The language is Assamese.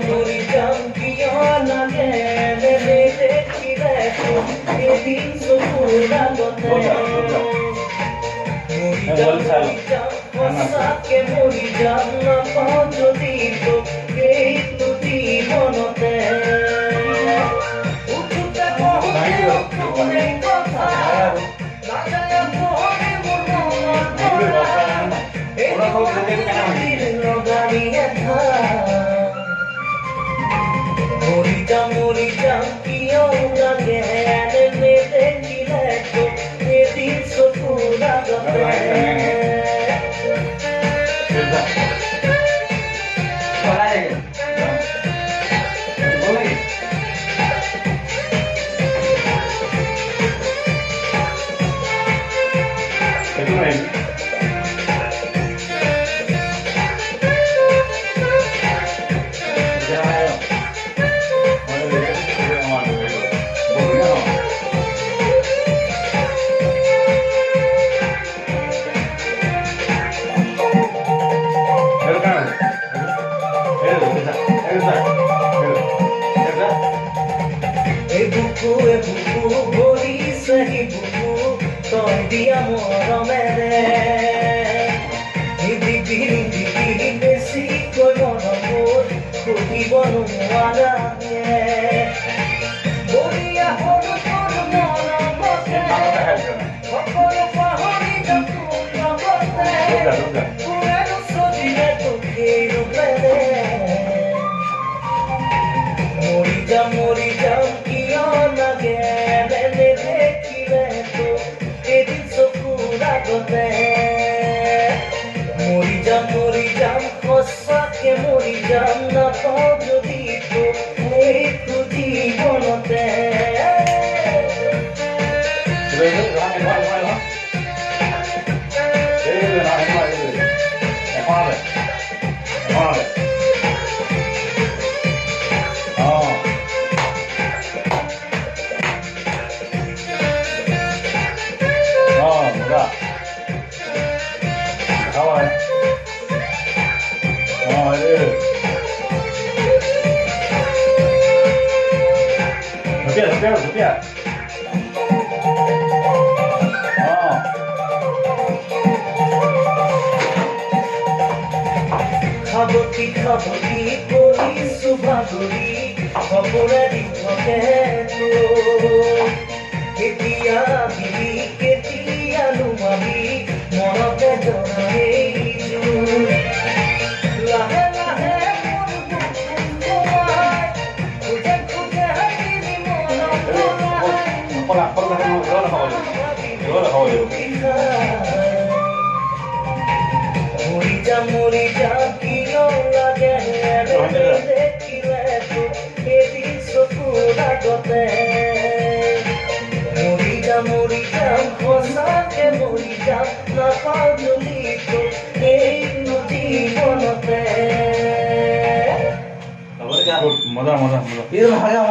মৰি যাম কিয় লাগে দেখিলে এদিন চকুৰ আগতে মৰি যাম সঁচাকে মৰি যাম নাপাওঁ যদি তোক এইটো জীৱনতে উঠোতে বহোতে কথা নাযায় পঢ়ি মোৰ মনত লগাৰী এটা মৰি যাম কিয় লাগে দেখিলে তোক এদিন চকুৰ আগতে বুকু ভৰিছে সি বুকু তই দিয়া মৰমেৰে দিবি বেছিকৈ মৰমত সুধিব নোৱাৰাকে বঢ়িয়া সৰু সৰু মৰমতে সকলো পাহৰি যাম তোৰ লগতে কোনেনো চজিলে তোক এই ৰূপেৰে মৰি যাম কিয় লাগে দেখিলে তোক এদিন চকুৰ আগতে মৰি যাম সঁচাকে মৰি যাম নাপাওঁ যদি তোক এইটো জীৱনতে খাবতি কৰিছো ভাগৰি অপৰাধী থাকে কেতিয়া দিবি কেতিয়া নুমাবি মনতে জনাইছো লাহে লাহে মৰি যাম কিয় লাগে দেখিলে তোক এদিন চকুৰ আগতে মৰি যাম সঁচাকে মৰি যাম নাপাওঁ যদি তোক এইটো জীৱনতে মজা